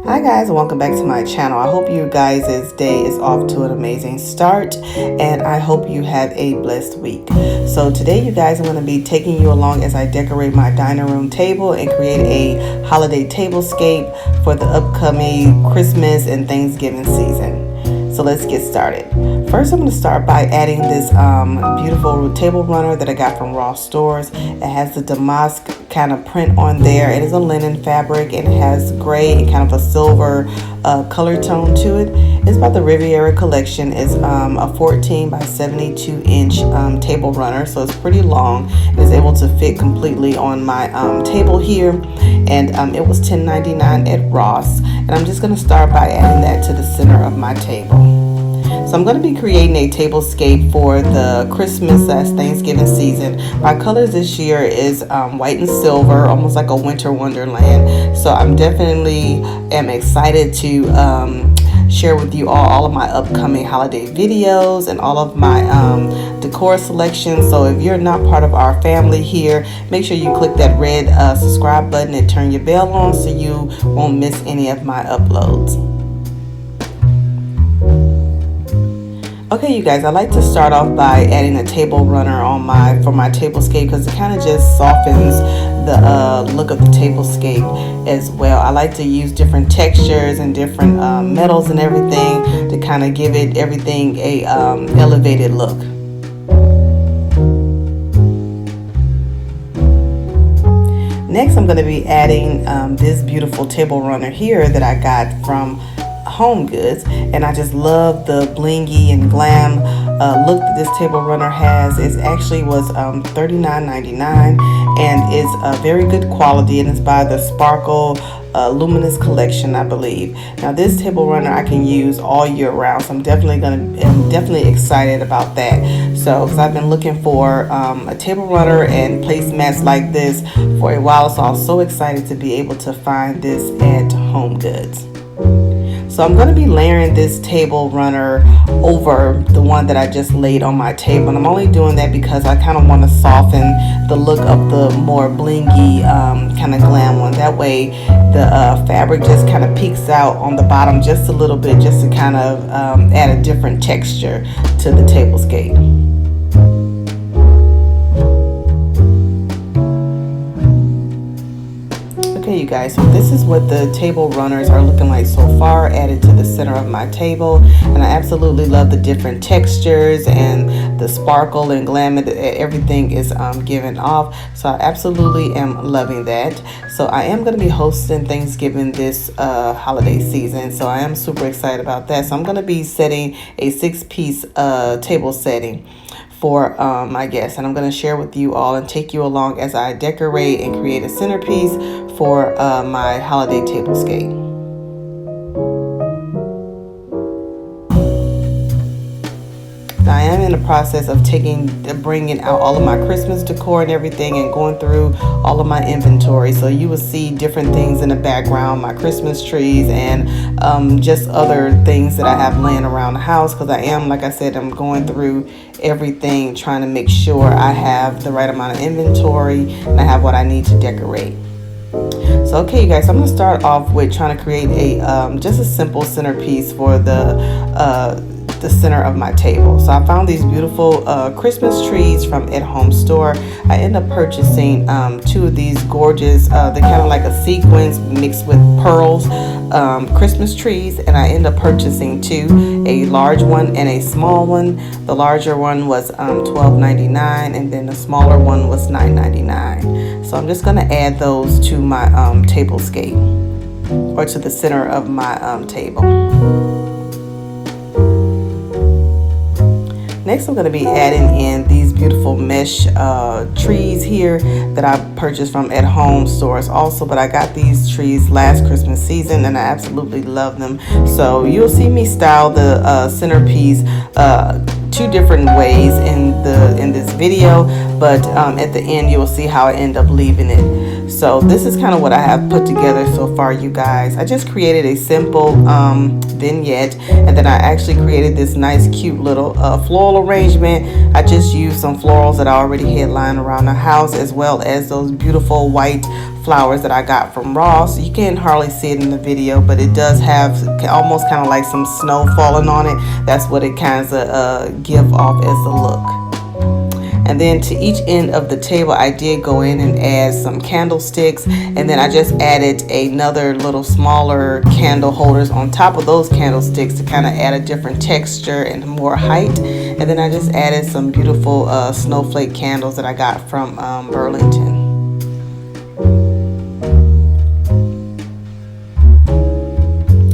Hi guys, and welcome back to my channel. I hope you guys' day is off to an amazing start, and I hope you have a blessed week. So today you guys, I'm going to be taking you along as I decorate my dining room table and create a holiday tablescape for the upcoming Christmas and Thanksgiving season. So let's get started. First, I'm going to start by adding this beautiful table runner that I got from Ross Stores. It has the damask kind of print on there. It is a linen fabric and it has gray and kind of a silver color tone to it. It's by the Riviera collection. It's a 14 by 72 inch table runner, so it's pretty long. It is able to fit completely on my table here, and it was $10.99 at Ross. And I'm just going to start by adding that to the center of my table. So I'm going to be creating a tablescape for the Christmas/Thanksgiving season. My colors this year is white and silver, almost like a winter wonderland. So I'm definitely am excited to share with you all of my upcoming holiday videos and all of my decor selections. So if you're not part of our family here, make sure you click that red subscribe button and turn your bell on so you won't miss any of my uploads. Okay, you guys, I like to start off by adding a table runner on for my tablescape because it kind of just softens the look of the tablescape as well. I like to use different textures and different metals and everything to kind of give it everything a elevated look. Next, I'm going to be adding this beautiful table runner here that I got from Home Goods, and I just love the blingy and glam look that this table runner has. It actually was $39.99 and is a very good quality, and it's by the Sparkle Luminous collection, I believe. Now this table runner I can use all year round, so I'm definitely excited about that. So because I've been looking for a table runner and placemats like this for a while, so I was so excited to be able to find this at Home Goods. So I'm going to be layering this table runner over the one that I just laid on my table. And I'm only doing that because I kind of want to soften the look of the more blingy kind of glam one. That way the fabric just kind of peeks out on the bottom just a little bit, just to kind of add a different texture to the tablescape. Okay, you guys, so this is what the table runners are looking like so far, added to the center of my table, and I absolutely love the different textures and the sparkle and glam everything is giving off. So I absolutely am loving that. So I am going to be hosting Thanksgiving this holiday season, so I am super excited about that. So I'm going to be setting a 6-piece table setting for my guests, and I'm going to share with you all and take you along as I decorate and create a centerpiece for my holiday tablescape. Now I am in the process of bringing out all of my Christmas decor and everything and going through all of my inventory. So you will see different things in the background, my Christmas trees and just other things that I have laying around the house, because I am, like I said, I'm going through everything, trying to make sure I have the right amount of inventory and I have what I need to decorate. So okay, you guys, I'm going to start off with trying to create a just a simple centerpiece for the center of my table. So I found these beautiful Christmas trees from At Home Store. I ended up purchasing 2 of these gorgeous, they're kind of like a sequins mixed with pearls Christmas trees, and I ended up purchasing 2, a large one and a small one. The larger one was $12.99 and then the smaller one was $9.99. So I'm just going to add those to my tablescape, or to the center of my table. Next, I'm going to be adding in these beautiful mesh trees here that I purchased from At Home Stores also, but I got these trees last Christmas season and I absolutely love them. So you'll see me style the centerpiece 2 different ways in this video, but at the end you will see how I end up leaving it. So this is kind of what I have put together so far, you guys. I just created a simple vignette, and then I actually created this nice cute little floral arrangement. I just used some florals that I already had lying around the house, as well as those beautiful white flowers that I got from Ross. You can't hardly see it in the video, but it does have almost kind of like some snow falling on it. That's what it kind of give off as a look. And then to each end of the table, I did go in and add some candlesticks. And then I just added another little smaller candle holders on top of those candlesticks to kind of add a different texture and more height. And then I just added some beautiful snowflake candles that I got from Burlington.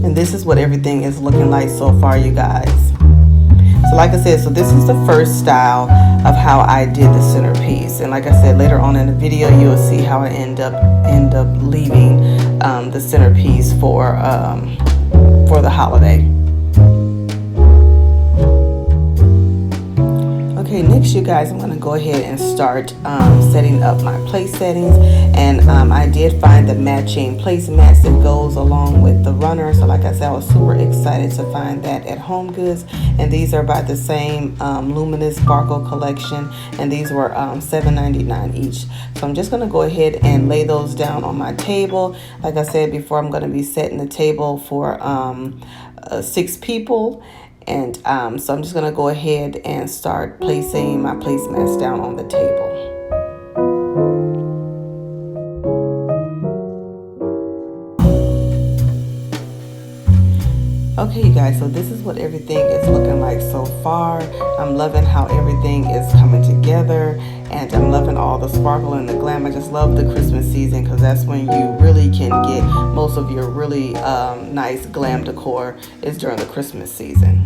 And this is what everything is looking like so far, you guys. So like I said, so this is the first style of how I did the centerpiece. And like I said, later on in the video, you'll see how I end up leaving the centerpiece for the holiday. Okay, next you guys, I'm going to go ahead and start setting up my place settings. And I did find the matching placemats that goes along with the runner. So like I said, I was super excited to find that at Home Goods. And these are by the same Luminous Sparkle collection. And these were $7.99 each. So I'm just going to go ahead and lay those down on my table. Like I said before, I'm going to be setting the table for 6 people. And so I'm just going to go ahead and start placing my placemats down on the table. Okay, you guys, so this is what everything is looking like so far. I'm loving how everything is coming together, and I'm loving all the sparkle and the glam. I just love the Christmas season because that's when you really can get most of your really nice glam decor is during the Christmas season.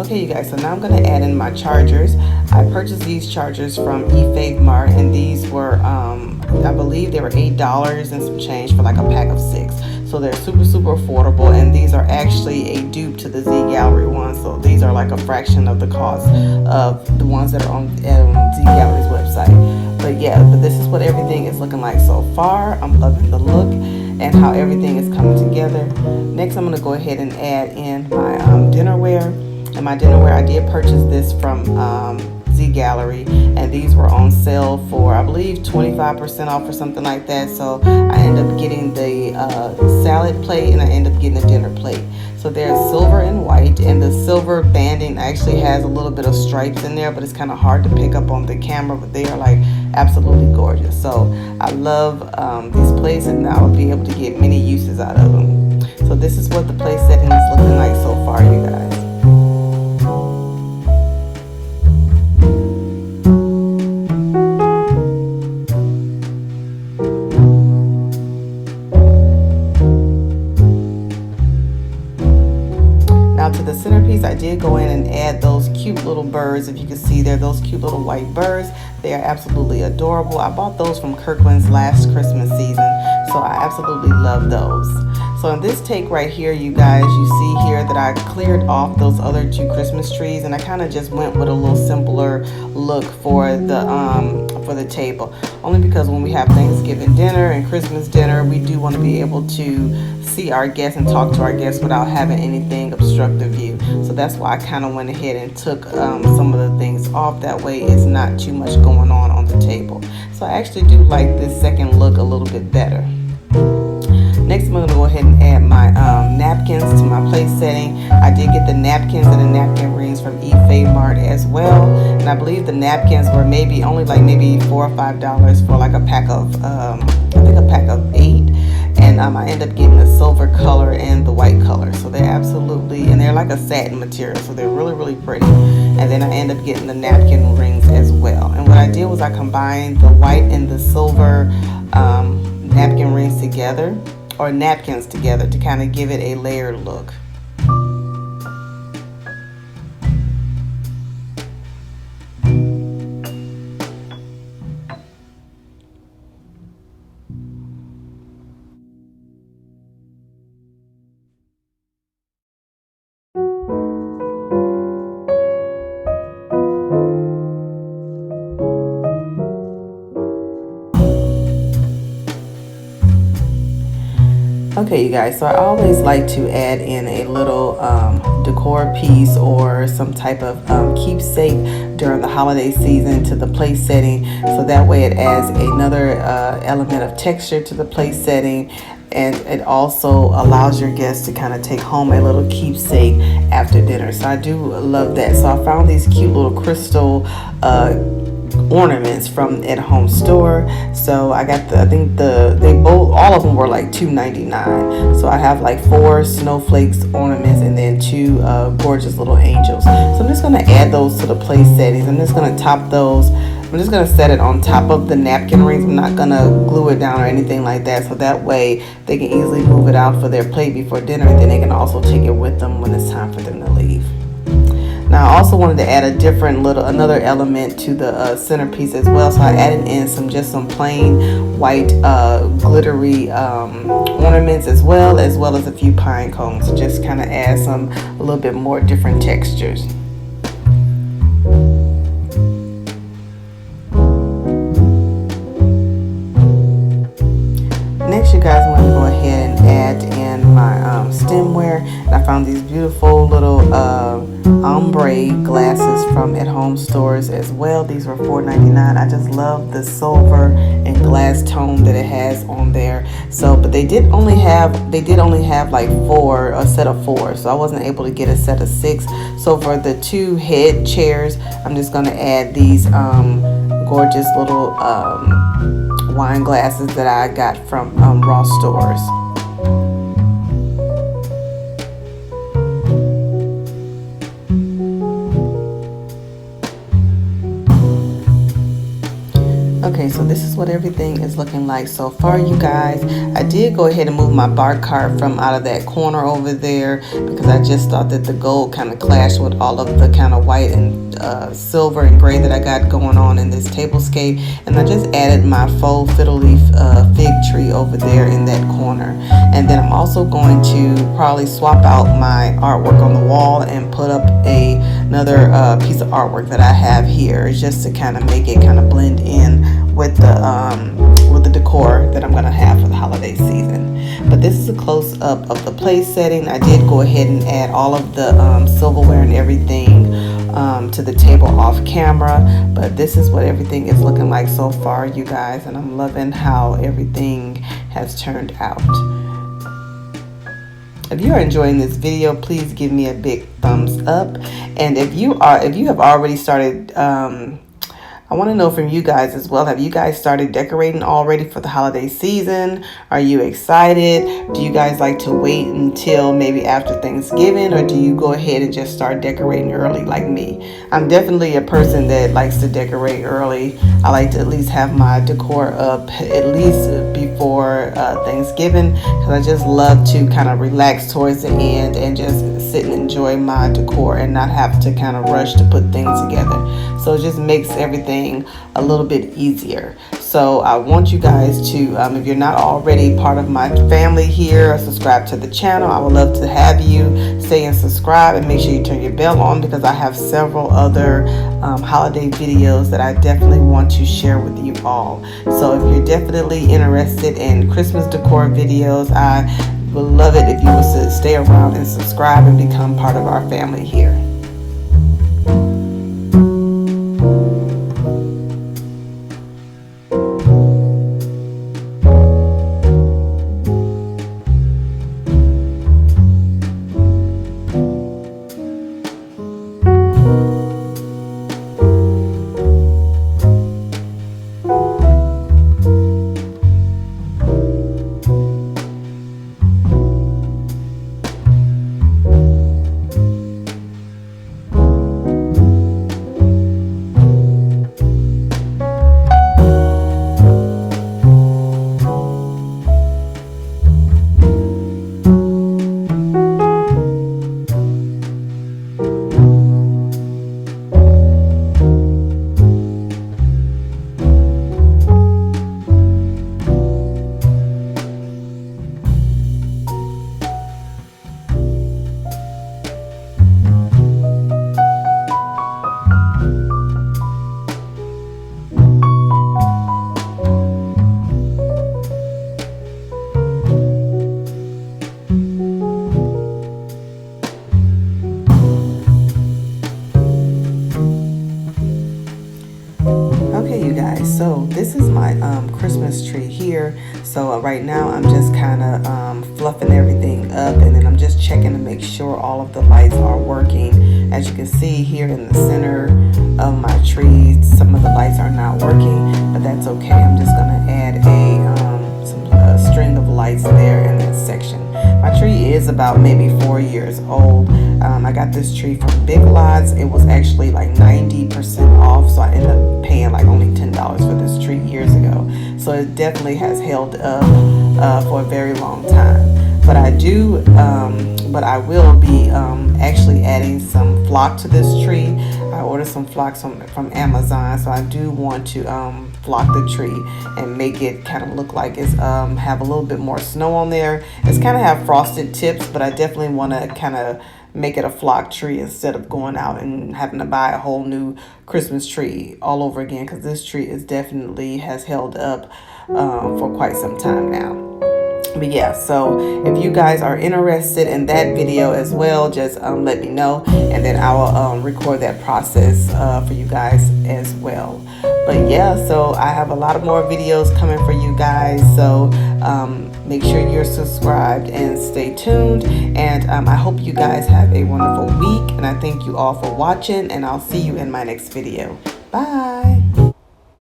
Okay, you guys, so now I'm going to add in my chargers. I purchased these chargers from eFavMart, and these were, I believe they were $8 and some change for like a pack of 6. So they're super, super affordable, and these are actually a dupe to the Z Gallery ones. So these are like a fraction of the cost of the ones that are on Z Gallery's website. But yeah, but this is what everything is looking like so far. I'm loving the look and how everything is coming together. Next, I'm going to go ahead and add in my dinnerware. And my dinnerware, I did purchase this from Z Gallery, and these were on sale for, I believe, 25% off or something like that. So I ended up getting the salad plate, and I ended up getting the dinner plate. So they're silver and white, and the silver banding actually has a little bit of stripes in there, but it's kind of hard to pick up on the camera, but they are like absolutely gorgeous. So I love these plates, and I will be able to get many uses out of them. So this is what the place setting is looking like so far, you guys. To the centerpiece, I did go in and add those cute little birds. If you can see there, those cute little white birds, they are absolutely adorable. I bought those from Kirkland's last Christmas season, so I absolutely love those. So in this take right here, you guys, you see here that I cleared off those other 2 Christmas trees, and I kind of just went with a little simpler look for the table. Only because when we have Thanksgiving dinner and Christmas dinner, we do want to be able to see our guests and talk to our guests without having anything obstruct the view. So that's why I kind of went ahead and took some of the things off. That way it's not too much going on the table. So I actually do like this second look a little bit better. Next, I'm going to go ahead and add my napkins to my place setting. I did get the napkins and the napkin rings from eFavMart as well. And I believe the napkins were maybe only like maybe $4 or $5 for like a pack of, I think a pack of 8. And I end up getting the silver color and the white color. So they're absolutely, and they're like a satin material. So they're really, really pretty. And then I end up getting the napkin rings as well. And what I did was I combined the white and the silver napkin rings together, or napkins together, to kind of give it a layered look. Okay, you guys, so I always like to add in a little decor piece or some type of keepsake during the holiday season to the place setting, so that way it adds another element of texture to the place setting, and it also allows your guests to kind of take home a little keepsake after dinner. So I do love that. So I found these cute little crystal ornaments from at home store. So I got all of them were like $2.99. So I have like 4 snowflakes ornaments and then 2 gorgeous little angels. So I'm just going to add those to the place settings. I'm just going to top those. I'm just going to set it on top of the napkin rings. I'm not going to glue it down or anything like that, so that way they can easily move it out for their plate before dinner, and then they can also take it with them when it's time for them to leave. Now I also wanted to add another element to the centerpiece as well, so I added in some plain white glittery ornaments as well as a few pine cones, to just kind of add a little bit more different textures. Next, you guys, I'm going to go ahead and add in my stemware. And I found these beautiful little ombre glasses from at home stores as well. These were $4.99. I just love the silver and glass tone that it has on there. So, but they did only have like a set of 4. So I wasn't able to get a set of 6. So for the 2 head chairs, I'm just going to add these gorgeous little wine glasses that I got from Ross Stores. Okay, so this is what everything is looking like so far, you guys. I did go ahead and move my bar cart from out of that corner over there because I just thought that the gold kind of clashed with all of the kind of white and silver and gray that I got going on in this tablescape, and I just added my faux fiddle leaf fig tree over there in that corner. And then I'm also going to probably swap out my artwork on the wall and put up another piece of artwork that I have here, just to kind of make it kind of blend in with the decor that I'm going to have for the holiday season. But this is a close-up of the place setting. I did go ahead and add all of the silverware and everything to the table off camera, but this is what everything is looking like so far, you guys, and I'm loving how everything has turned out. If you are enjoying this video, please give me a big thumbs up, and if you have already started, I want to know from you guys as well. Have you guys started decorating already for the holiday season? Are you excited? Do you guys like to wait until maybe after Thanksgiving, or do you go ahead and just start decorating early like me? I'm definitely a person that likes to decorate early. I like to at least have my decor up at least before Thanksgiving, because I just love to kind of relax towards the end and just sit and enjoy my decor and not have to kind of rush to put things together. So it just makes everything a little bit easier. So I want you guys to, if you're not already part of my family here, subscribe to the channel. I would love to have you stay and subscribe, and make sure you turn your bell on, because I have several other holiday videos that I definitely want to share with you all. So if you're definitely interested in Christmas decor videos, I would love it if you would stay around and subscribe and become part of our family here. here. So right now I'm just kind of fluffing everything up, and then I'm just checking to make sure all of the lights are working. As you can see here in the center of my tree, some of the lights are not working, but that's okay. I'm just gonna add a string of lights there in that section. My tree is about maybe 4 years old. I got this tree from Big Lots. It was actually like 90% off, so I ended up paying like only $10 for this tree years ago. So it definitely has held up for a very long time. But I will be actually adding some flock to this tree. I ordered some flocks from Amazon, so I do want to flock the tree and make it kind of look like it's have a little bit more snow on there. It's kind of have frosted tips, but I definitely want to kind of make it a flock tree instead of going out and having to buy a whole new Christmas tree all over again, because this tree is definitely has held up for quite some time now. But yeah, so if you guys are interested in that video as well, just let me know, and then I will record that process for you guys as well. But yeah, so I have a lot of more videos coming for you guys, so make sure you're subscribed and stay tuned. And I hope you guys have a wonderful week, and I thank you all for watching, and I'll see you in my next video. Bye.